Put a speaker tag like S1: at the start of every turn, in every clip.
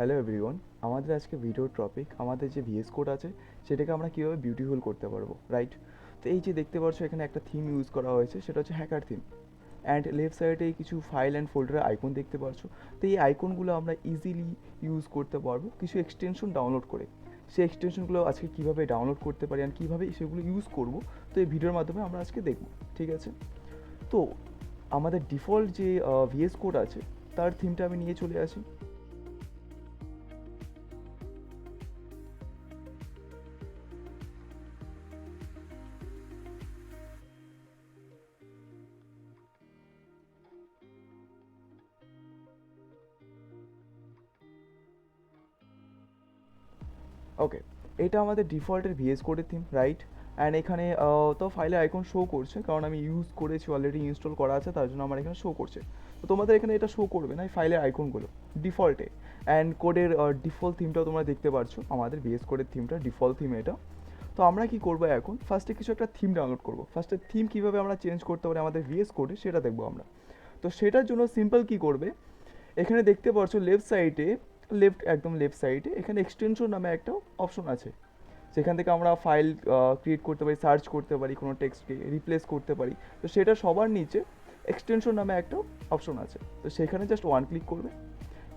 S1: Hello everyone, আমাদের আজকে video topic আমাদের যে ভিএস কোড আছে সেটাকে আমরা কীভাবে বিউটিফুল করতে পারবো, রাইট? তো এই যে দেখতে পাচ্ছ এখানে একটা থিম ইউজ করা হয়েছে, সেটা হচ্ছে হ্যাকার থিম। অ্যান্ড লেফট সাইডে কিছু ফাইল অ্যান্ড ফোল্ডারের আইকন দেখতে পাচ্ছ। তো এই আইকনগুলো আমরা ইজিলি ইউজ করতে পারবো কিছু এক্সটেনশন ডাউনলোড করে। সেই এক্সটেনশনগুলো আজকে কীভাবে ডাউনলোড করতে পারি অ্যান্ড কীভাবে সেগুলো ইউজ করব, তো এই ভিডিওর মাধ্যমে আমরা আজকে দেখব, ঠিক আছে? তো আমাদের ডিফল্ট যে ভিএস কোড আছে তার থিমটা আমি নিয়ে চলে আসি। ওকে, এটা আমাদের ডিফল্টের ভিএস কোডের থিম, রাইট? অ্যান্ড এখানে তো ফাইলে আইকন শো করছে, কারণ আমি ইউজ করেছি, অলরেডি ইনস্টল করা আছে, তার জন্য আমার এখানে শো করছে। তো তোমাদের এখানে এটা শো করবে না, এই ফাইলের আইকনগুলো ডিফল্টে। অ্যান্ড কোডের ডিফল্ট থিমটাও তোমরা দেখতে পাচ্ছ, আমাদের ভিএস কোডের থিমটা ডিফল্ট থিম এটা। তো আমরা কি করবো এখন, ফার্স্টে কিছু একটা থিম ডাউনলোড করবো। ফার্স্টে থিম কীভাবে আমরা চেঞ্জ করতে পারি আমাদের ভিএস কোডে, সেটা দেখবো আমরা। তো সেটার জন্য সিম্পল কি করবে, এখানে দেখতে পাচ্ছ একদম লেফট সাইডে এখানে এক্সটেনশন নামে একটা অপশন আছে, যেখান থেকে আমরা ফাইল ক্রিয়েট করতে পারি, সার্চ করতে পারি, কোনো টেক্সটকে রিপ্লেস করতে পারি। তো সেটা সবার নিচে এক্সটেনশন নামে একটা অপশন আছে, তো সেখানে জাস্ট ওয়ান ক্লিক করবে।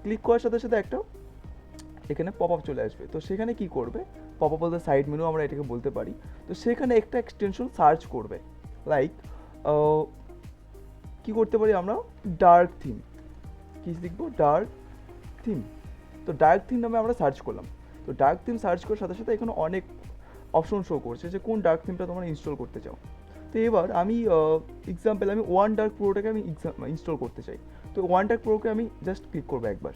S1: ক্লিক করার সাথে সাথে একটা এখানে পপ আপ চলে আসবে। তো সেখানে কি করবে, পপ আপ বলতে সাইড মেনু আমরা এটাকে বলতে পারি। তো সেখানে একটা এক্সটেনশন সার্চ করবে, লাইক কি করতে পারি আমরা, ডার্ক থিম। কি লিখবো, ডার্ক থিম। তো ডার্ক থিম নামে আমরা সার্চ করলাম। তো ডার্ক থিম সার্চ করার সাথে সাথে এখানে অনেক অপশন শো করছে যে কোন ডার্ক থিমটা তোমরা ইনস্টল করতে চাও। তো এবার আমি এক্সাম্পল আমি ওয়ান ডার্ক প্রোটাকে আমি ইনস্টল করতে চাই। তো ওয়ান ডার্ক প্রোকে আমি জাস্ট ক্লিক করবো একবার।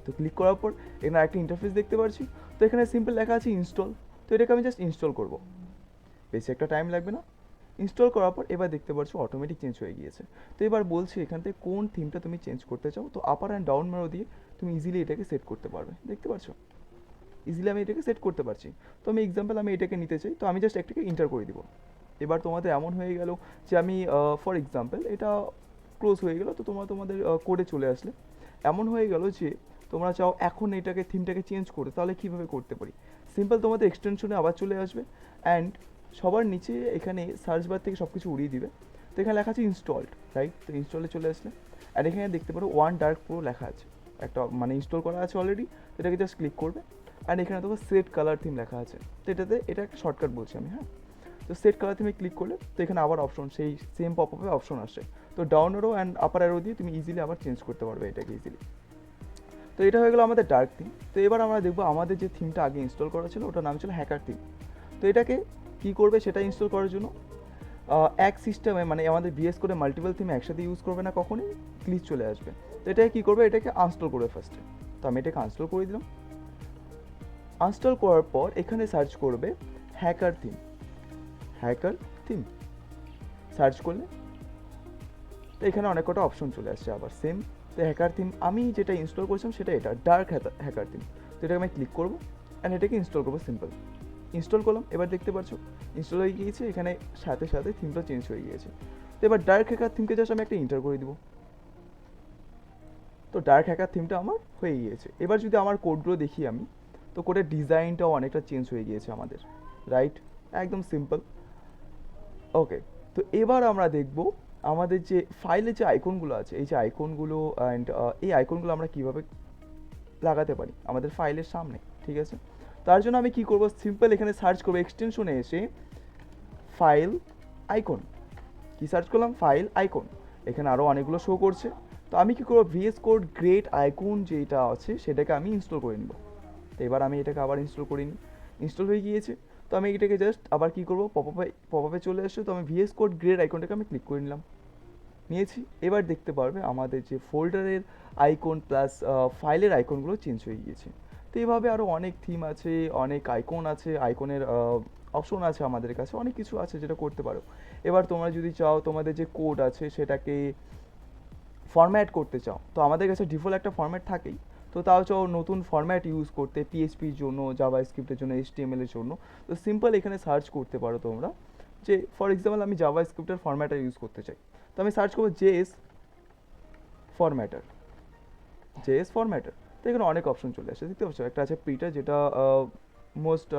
S1: তো ক্লিক করার পর এখানে একটা ইন্টারফেস দেখতে পাচ্ছি। তো এখানে সিম্পল লেখা আছে ইনস্টল। তো এটাকে আমি জাস্ট ইনস্টল করবো, বেশি একটা টাইম লাগবে না। ইনস্টল করার পর এবার দেখতে পাচ্ছ অটোমেটিক চেঞ্জ হয়ে গিয়েছে। তো এবার বলছি এখান থেকে কোন থিমটা তুমি চেঞ্জ করতে চাও। তো আপার অ্যান্ড ডাউন ম্যারো দিয়ে তুমি ইজিলি এটাকে সেট করতে পারবে, দেখতে পাচ্ছ ইজিলি আমি এটাকে সেট করতে পারছি। তো আমি এক্সাম্পল আমি এটাকে নিতে চাই, তো আমি জাস্ট একটাকে ইন্টার করে দিব। এবার তোমাদের এমন হয়ে গেল যে আমি ফর এক্সাম্পল এটা ক্লোজ হয়ে গেল। তো তোমাদের কোডে চলে আসলে এমন হয়ে গেল যে তোমরা চাও এখন এটাকে থিমটাকে চেঞ্জ করতে, তাহলে কীভাবে করতে পারি। সিম্পল তোমাদের এক্সটেনশনে আবার চলে আসবে অ্যান্ড সবার নিচে এখানে সার্চ বার থেকে সব কিছু উড়িয়ে দিবে। তো এখানে লেখা আছে ইনস্টলড, রাইট? তো ইনস্টলে চলে আসলে আর এখানে দেখতে পারো ওয়ান ডার্ক প্রো লেখা আছে, একটা মানে ইনস্টল করা আছে অলরেডি। এটাকে জাস্ট ক্লিক করবে অ্যান্ড এখানে তোমার সেট কালার থিম লেখা আছে। তো এটা একটা শর্টকাট বলছি আমি, হ্যাঁ। তো সেট কালার থিমে ক্লিক করলে তো এখানে আবার অপশন, সেই সেম পপ আপে অপশন আসছে। তো down arrow and upper arrow দিয়ে তুমি ইজিলি আবার চেঞ্জ করতে পারবে এটাকে ইজিলি। তো এটা হয়ে গেলো আমাদের ডার্ক থিম। তো এবার আমরা দেখবো আমাদের যে থিমটা আগে ইনস্টল করা ছিল ওটার নাম ছিল হ্যাকার থিম। তো এটাকে কী করবে, সেটা ইনস্টল করার জন্য এক সিস্টেমে মানে আমাদের বিএস করে মাল্টিপল থিম একসাথে ইউজ করবে না, কখনই গ্লিচ চলে আসবে। তো এটাকে কী করবে, এটাকে আনস্টল করবে ফার্স্টে। তো আমি এটাকে আনস্টল করে দিলাম। আনস্টল করার পর এখানে সার্চ করবে hacker theme. Hacker theme search করলে তো এখানে অনেক কটা অপশন চলে আসছে আবার সেম। তো হ্যাকার থিম আমি যেটা ইনস্টল করেছিলাম সেটা এটা ডার্ক হ্যাকার থিম। তো এটাকে আমি ক্লিক করবো অ্যান্ড এটাকে ইনস্টল করবো, সিম্পল ইনস্টল করলাম। এবার দেখতে পাচ্ছ ইনস্টল হয়ে গিয়েছে, এখানে সাথে সাথে থিমটা চেঞ্জ হয়ে গিয়েছে। তো এবার ডার্ক হ্যাকার থিমকে জাস্ট আমি একটা ইন্টার করে দিব। তো ডার্ক হ্যাকার থিমটা আমার হয়ে গিয়েছে। এবার যদি আমার কোডগুলো দেখি আমি, তো কোডের ডিজাইনটাও অনেকটা চেঞ্জ হয়ে গিয়েছে আমাদের, রাইট? একদম সিম্পল। ওকে, তো এবার আমরা দেখব আমাদের যে ফাইলে যে আইকনগুলো আছে, এই যে আইকনগুলো অ্যান্ড এই আইকনগুলো আমরা কীভাবে লাগাতে পারি আমাদের ফাইলের সামনে, ঠিক আছে? তার জন্য আমি কি করব, সিম্পল এখানে সার্চ করবো, এক্সটেনশনে এসে ফাইল আইকন, কি সার্চ করলাম, ফাইল আইকন। এখানে আরও অনেকগুলো শো করছে। তো আমি কি করবো, ভিএস কোড গ্রেট আইকন যেটা আছে সেটাকে আমি ইনস্টল করে নিব। তো এবার আমি এটাকে আবার ইনস্টল করে নিই, ইনস্টল হয়ে গিয়েছে। তো আমি এটাকে জাস্ট আবার কী করবো, পপ আপে চলে আসছে। তো আমি ভিএস কোড গ্রেড আইকনটাকে আমি ক্লিক করে নিলাম, নিয়েছি। এবার দেখতে পারবে আমাদের যে ফোল্ডারের আইকন প্লাস ফাইলের আইকনগুলো চেঞ্জ হয়ে গিয়েছে। তো এইভাবে আরও অনেক থিম আছে, অনেক আইকন আছে, আইকনের অপশন আছে আমাদের কাছে, অনেক কিছু আছে যেটা করতে পারো। এবার তোমরা যদি চাও তোমাদের যে কোড আছে সেটাকে ফরম্যাট করতে চাও, তো আমাদের কাছে ডিফল্ট একটা ফরম্যাট থাকেই। তো তাও চাও নতুন ফরম্যাট ইউজ করতে, পিএইচপির জন্য, জাভা স্ক্রিপ্টের জন্য, এইচটিএমএল এর জন্য, তো সিম্পল এখানে সার্চ করতে পারো তোমরা যে ফর এক্সাম্পল আমি জাভা স্ক্রিপ্টের ফরম্যাটার ইউজ করতে চাই। তো আমি সার্চ করবো জেএস ফরম্যাটার, জেএস ফরম্যাটার। তো এখানে অনেক অপশন চলে আসে, দেখতে পাচ্ছ একটা আছে প্রিটার, যেটা মোস্ট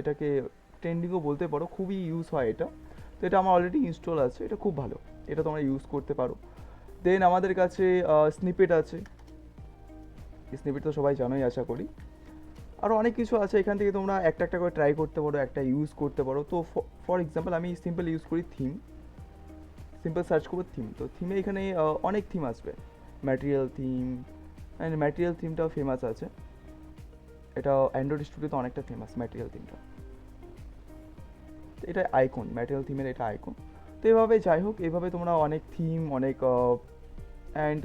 S1: এটাকে ট্রেন্ডিংও বলতে পারো, খুবই ইউজ হয় এটা। তো এটা আমার অলরেডি ইনস্টল আছে, এটা খুব ভালো, এটা তোমরা ইউজ করতে পারো। দেন আমাদের কাছে স্নিপেট আছে, স্নিপেট তো সবাই জানোই আশা করি। আরও অনেক কিছু আছে, এখান থেকে তোমরা একটা একটা করে ট্রাই করতে পারো, একটা ইউজ করতে পারো। তো ফর এক্সাম্পল আমি সিম্পল ইউজ করি থিম, সিম্পল সার্চ করবো থিম, তো থিমে এখানে অনেক থিম আসবে, ম্যাটেরিয়াল থিম, অ্যান্ড ম্যাটেরিয়াল থিমটাও ফেমাস আছে, এটা অ্যান্ড্রয়েড স্টুডিওতে অনেকটা ফেমাস ম্যাটেরিয়াল থিমটা। তো এটা আইকন, ম্যাটেরিয়াল থিমের এটা আইকন। তো এভাবে যাই হোক, এভাবে তোমরা অনেক থিম, অনেক অ্যান্ড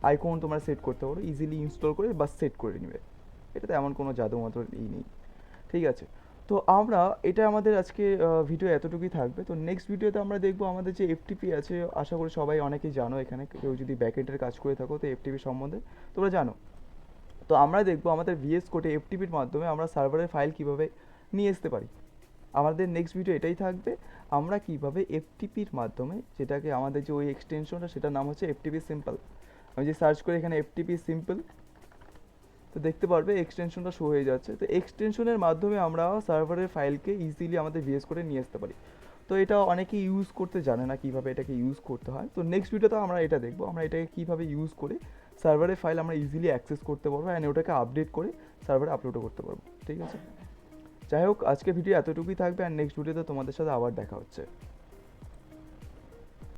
S1: আইকন তোমরা সেট করতে পারো, ইজিলি ইনস্টল করে বাস সেট করে নেবে, এটাতে এমন কোনো জাদু মাত্র নেই। ঠিক আছে, তো আমরা এটা আমাদের আজকে ভিডিও এতটুকুই থাকবে। তো নেক্সট ভিডিওতে আমরা দেখবো আমাদের যে এফটিপি আছে, আশা করি সবাই অনেকেই জানো, এখানে কেউ যদি ব্যাকএন্ডের কাজ করে থাকো তো এফটিপি সম্বন্ধে তোমরা জানো। তো আমরা দেখবো আমাদের ভিএস কোডে এফটিপির মাধ্যমে আমরা সার্ভারের ফাইল কীভাবে নিয়ে আসতে পারি। আমাদের নেক্সট ভিডিও এটাই থাকবে, আমরা কীভাবে এফটিপির মাধ্যমে, যেটাকে আমাদের যে ওই এক্সটেনশনটা সেটার নাম হচ্ছে এফটিপি সিম্পল। আমি যে সার্চ করি এখানে এফটিপি সিম্পল, তো দেখতে পারবে এক্সটেনশনটা শো হয়ে যাচ্ছে। তো এক্সটেনশনের মাধ্যমে আমরা সার্ভারের ফাইলকে ইজিলি আমাদের ভিএস করে নিয়ে আসতে পারি। তো এটা অনেকে ইউজ করতে জানে না কীভাবে এটাকে ইউজ করতে হয়। তো নেক্সট ভিডিওতে আমরা এটা দেখবো, আমরা এটাকে কীভাবে ইউজ করে সার্ভারের ফাইল আমরা ইজিলি অ্যাক্সেস করতে পারবো, অ্যান্ড ওটাকে আপডেট করে সার্ভারে আপলোডও করতে পারবো। ঠিক আছে, যাই হোক আজকে ভিডিও এতটুকুই থাকবে, আর নেক্সট ভিডিওতে তোমাদের সাথে আবার দেখা হচ্ছে।